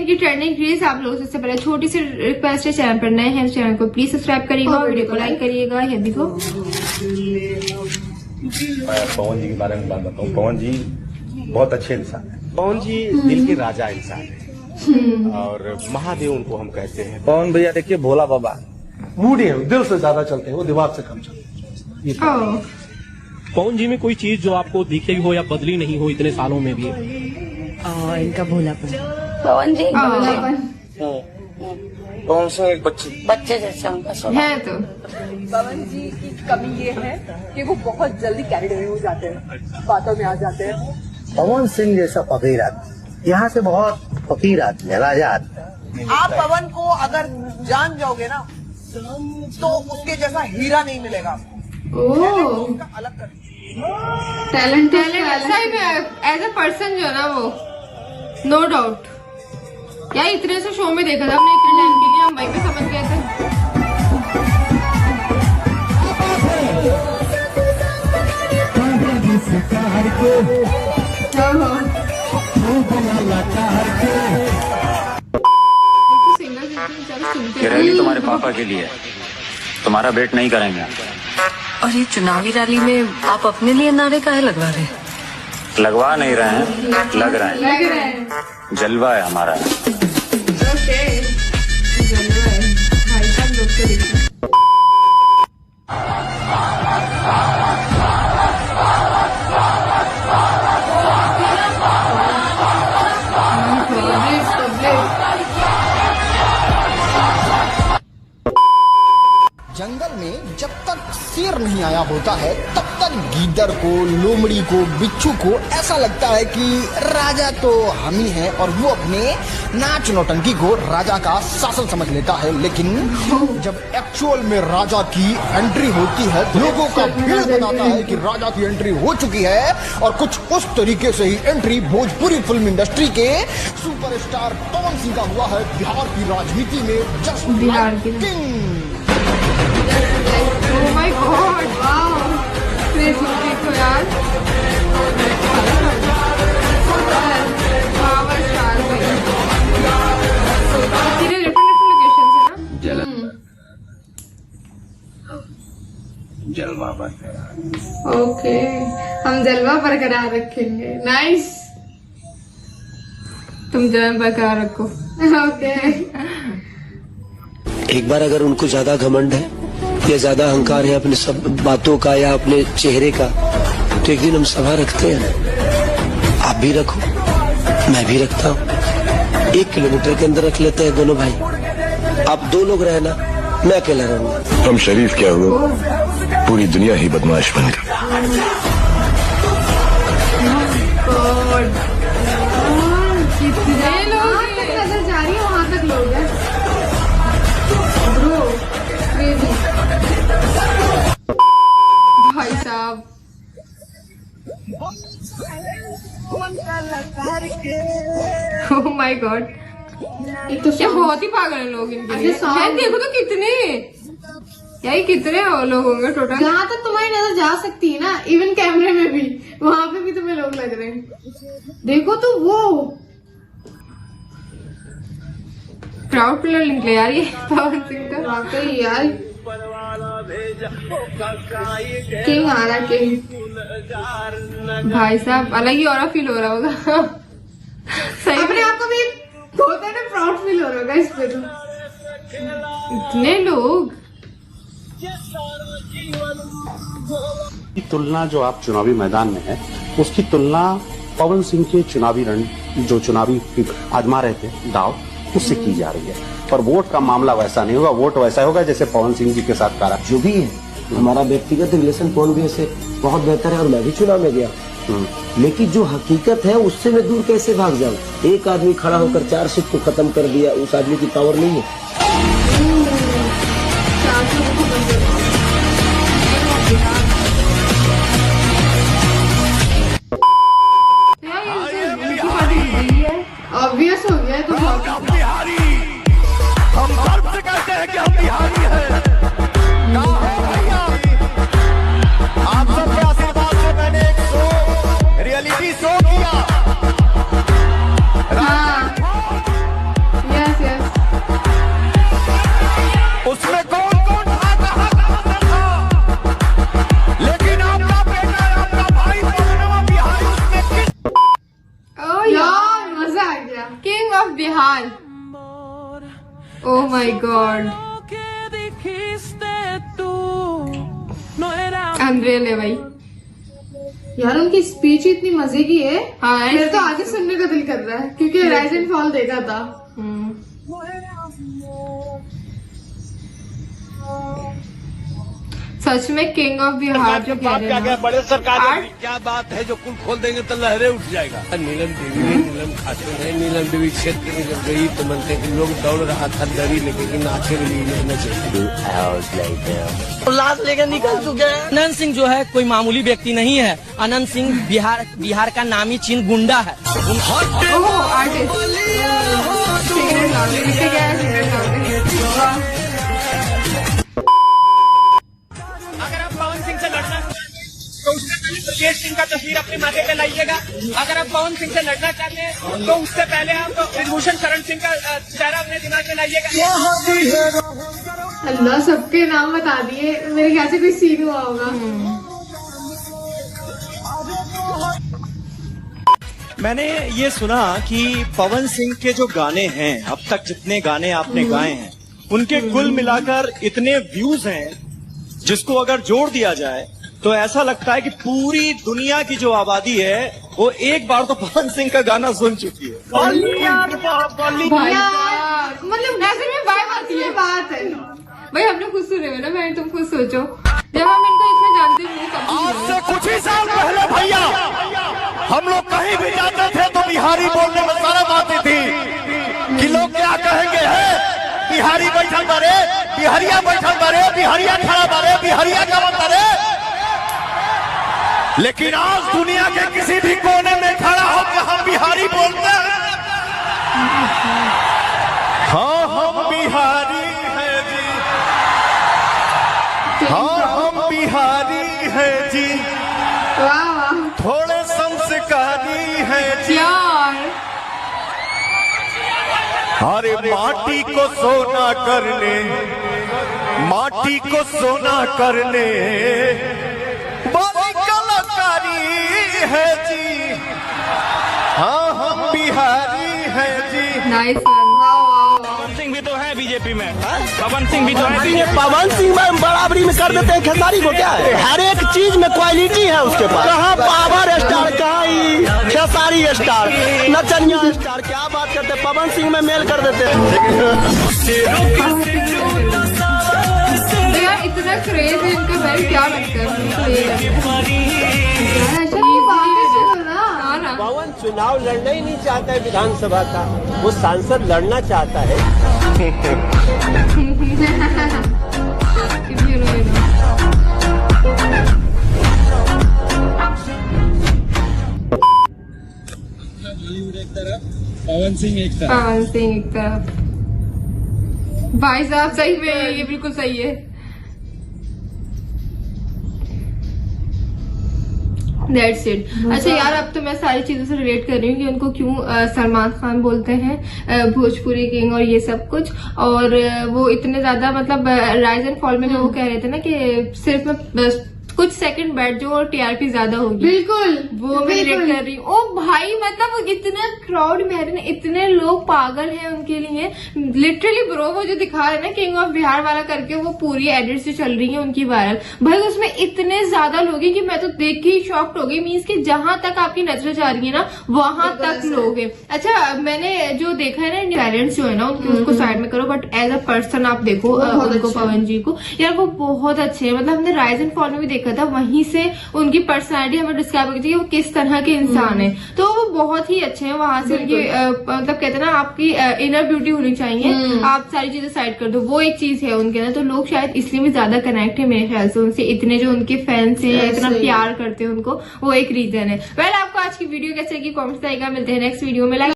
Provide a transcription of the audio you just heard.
की trending craze आप लोग सबसे पहले छोटी सी रिक्वेस्ट है, चैनल पर नए हैं तो चैनल को प्लीज सब्सक्राइब करिएगा और वीडियो को लाइक करिएगा। ये देखो पवन जी के बारे में बात बताऊं, पवन जी बहुत अच्छे इंसान है। पवन जी दिल के राजा इंसान है और महादेव उनको हम कहते हैं। पवन भैया देखिए भोला बाबा मूडी है, दिल से ज्यादा चलते हैं, वो दिमाग से कम चलते हैं। पवन जी में कोई चीज जो आपको दिखी हो या बदली नहीं हो इतने सालों में भी? इनका भोलापन। पवन जी पवन सिंह एक बच्चे जैसा उनका स्वभाव है। तो पवन जी की कमी ये है कि वो बहुत जल्दी कैरिड अवे हो जाते हैं, बातों में आ जाते हैं। पवन सिंह जैसा फकीर आदमी, यहाँ से बहुत फकीर आदमी है, राजा आदमी। आप पवन को अगर जान जाओगे ना तो उसके जैसा हीरा नहीं मिलेगा। ओह अलग कर टैलेंट सही में एज अ पर्सन जो है ना वो नो डाउट। यार इतने से शो में देखा था हमने, इतने टाइम के लिए हम वहीं पे समझ गए थे। ये रैली तुम्हारे पापा के लिए, तुम्हारा वेट नहीं करेंगे। और ये चुनावी रैली में आप अपने लिए नारे काहे लगवा रहे हैं? लगवा नहीं रहे हैं, लग रहे हैं। जलवा है हमारा। जंगल में जब तक शेर नहीं आया होता है तब तक गीदड़ को, लोमड़ी को, बिच्छू को ऐसा लगता है कि राजा तो हम ही हैं और वो अपने नाच नौटंकी को राजा का शासन समझ लेता है। लेकिन जब एक्चुअल में राजा की एंट्री होती है तो लोगों का भीड़ बताता है कि राजा की एंट्री हो चुकी है। और कुछ उस तरीके से ही एंट्री भोजपुरी फिल्म इंडस्ट्री के सुपरस्टार पवन सिंह का हुआ है बिहार की राजनीति में। Just like king. Oh my God! Wow! देखो यार, जलवा बरकरार। ओके, हम जलवा बरकरार रखेंगे। नाइस, तुम जलवा बरकरार रखो। ओके। एक बार अगर उनको ज्यादा घमंड है या ज्यादा अहंकार है अपने सब बातों का या अपने चेहरे का, तो एक दिन हम सभा रखते हैं। आप भी रखो, मैं भी रखता हूँ। 1 किलोमीटर के अंदर रख लेते हैं दोनों भाई। आप 2 लोग रहना, मैं अकेला रहूंगा। हम शरीफ क्या हुआ, पूरी दुनिया ही बदमाश बन गई। कितने लोग नजर जा रही है, वहां तक लोग हैं। भाई साहब ओह माय गॉड, एक तो क्या बहुत ही पागल है लोग इनके लिए। देखो तो कितने यार, कितने लोग होंगे टोटल। जहाँ तक तुम्हारी नजर जा सकती है ना, इवन कैमरे में भी, वहां पे भी तुम्हें लोग लग रहे हैं। देखो तो वो प्राउड प्लेयर निकले यार ये पवन सिंह का। वाकई यार किंग आ रहा, किंग। भाई साहब अलग ही और फील हो रहा होगा। सही अपने आपको भी होता है ना, प्राउड फील हो रहा होगा इस पे। तो इतने लोग की तुलना जो आप चुनावी मैदान में है, उसकी तुलना पवन सिंह के चुनावी रण जो चुनावी आजमा रहे थे दाव, उससे की जा रही है। पर वोट का मामला वैसा नहीं होगा, वोट वैसा होगा जैसे पवन सिंह जी के साथ करा। जो भी है हमारा व्यक्तिगत रिलेशन पवन भैया से बहुत बेहतर है और मैं भी चुनाव में गया, लेकिन जो हकीकत है उससे मैं दूर कैसे भाग जाऊं? एक आदमी खड़ा होकर 4 सीट को खत्म कर दिया, उस आदमी की पावर नहीं है। ऑब्वियस हो गया तो हम बिहारी, हम गर्व से कहते हैं कि हम बिहारी हैं। आप सबके आशीर्वाद से मैंने एक शो, रियलिटी शो किया। Of Bihar. Oh my God, unreal है भाई यार। उनकी स्पीच इतनी मजे की है। हाँ, मेरे तो आगे सुनने का दिल कर रहा है क्योंकि राइज एंड फॉल देखा था। सच में किंग ऑफ बिहार जो कह रहे हैं, बड़े सरकार क्या बात है जो कुल खोल देंगे तो लहरे उठ जाएगा। नीलम देवी ने नीलम खाते हैं, नीलम देवी क्षेत्र में जब गई तो मनते कि लोग दौड़ रहा था दरी लेके कि नाचे लाश लेकर निकल चुके हैं। अनंत सिंह जो है कोई मामूली व्यक्ति नहीं है। अनंत सिंह बिहार का नामी चीन गुंडा है। अगर आप पवन सिंह से लड़ना तो उससे पहले सुखदेव सिंह का तस्वीर अपने माथे पे लाइएगा। अगर आप पवन सिंह से लड़ना चाहते हैं तो उससे पहले आप ब्रिजभूषण शरण सिंह का चेहरा अपने दिमाग में लाइएगा। अल्लाह, सबके नाम बता दिए। मेरे ख्याल से कोई सीन हुआ होगा। मैंने ये सुना कि पवन सिंह के जो गाने हैं, अब तक जितने गाने आपने गाए हैं, उनके कुल मिलाकर इतने व्यूज हैं जिसको अगर जोड़ दिया जाए तो ऐसा लगता है कि पूरी दुनिया की जो आबादी है वो एक बार तो पवन सिंह का गाना सुन चुकी है। मतलब ऐसे में बात आती है। बात है भाई, हमने खुद सुने हुए ना। मैं तुम खुद सोचो, जब हम इनको इतना जानते नहीं। आज से कुछ ही साल पहले भैया हम लोग कहीं भी जाते थे तो बिहारी बोलने में शर्म आती थी कि लोग क्या कहेंगे है, बिहारी बैठल बारे, बिहारिया बैठल बारे, बिहारिया खड़ा बारे, बिहारिया का बारे। लेकिन आज दुनिया के किसी भी कोने में खड़ा होकर हम बिहारी बोलते हैं। हाँ हम बिहारी हैं जी, हाँ हम बिहारी हैं जी, थोड़े संस्कारी हैं जी। अरे माटी को सोना करने, माटी को सोना करने वाली कलाकारी है जी। हाँ हम बिहारी हैं जी। नाइस। पवन सिंह भी तो है बीजेपी में। पवन सिंह भी तो है। पवन सिंह में बराबरी में कर देते हैं खेसारी को। क्या है, हर एक चीज में क्वालिटी है उसके पास। कहाँ पावर स्टार, कहाँ खेसारी स्टार, नचनिया स्टार। क्या बात करते हैं, पवन सिंह में मेल कर देते हैं। यार इतना क्रेज है इनका, भाई क्या लगता है। पवन चुनाव लड़ना ही नहीं चाहता है विधानसभा का, वो सांसद लड़ना चाहता है। पवन सिंह एक तरफ, पवन सिंह एक तरफ। भाई साहब सही में ये बिल्कुल सही है। That's it। अच्छा यार, अब तो मैं सारी चीजों से रिलेट कर रही हूँ कि उनको क्यों सलमान खान बोलते हैं भोजपुरी किंग और ये सब कुछ। और वो इतने ज्यादा मतलब राइज एंड फॉल में जो वो कह रहे थे ना कि सिर्फ मैं कुछ सेकंड बैठ जाओ और टीआरपी ज्यादा होगी। बिल्कुल वो मैं रिलेट कर रही हूँ। ओ भाई मतलब इतना क्राउड में इतने लोग पागल हैं उनके लिए। लिटरली ब्रो वो जो दिखा रहे हैं ना किंग ऑफ बिहार वाला करके, वो पूरी एडिट से चल रही है उनकी वायरल। भाई उसमें इतने ज्यादा लोग हैं कि मैं तो देख के ही शॉक्ड हो गई। मीन्स कि जहां तक आपकी नजर जा रही है ना वहां तक लोग हैं। अच्छा मैंने जो देखा है ना पेरेंट्स जो है ना उनके, उसको साइड में करो, बट एज अ पर्सन आप देखो उनको, पवन जी को यार वो बहुत अच्छे हैं। मतलब हमने राइज एंड फॉल में भी देखा था, वहीं से उनकी पर्सनालिटी हमें डिस्क्राइब की थी कि वो किस तरह के इंसान है। तो वो बहुत ही अच्छे हैं। वहां से उनकी मतलब कहते हैं ना आपकी इनर ब्यूटी होनी चाहिए। आप सारी चीजें साइड कर दो, वो एक चीज है उनके अंदर। तो लोग शायद इसलिए भी ज्यादा कनेक्ट है मेरे ख्याल से उनसे। इतने जो उनके फैंस हैं, इतना प्यार करते हैं उनको, वो एक रीजन है। वेल आपको आज की वीडियो कैसे लगी कमेंट्स आएगा। मिलते हैं नेक्स्ट वीडियो में।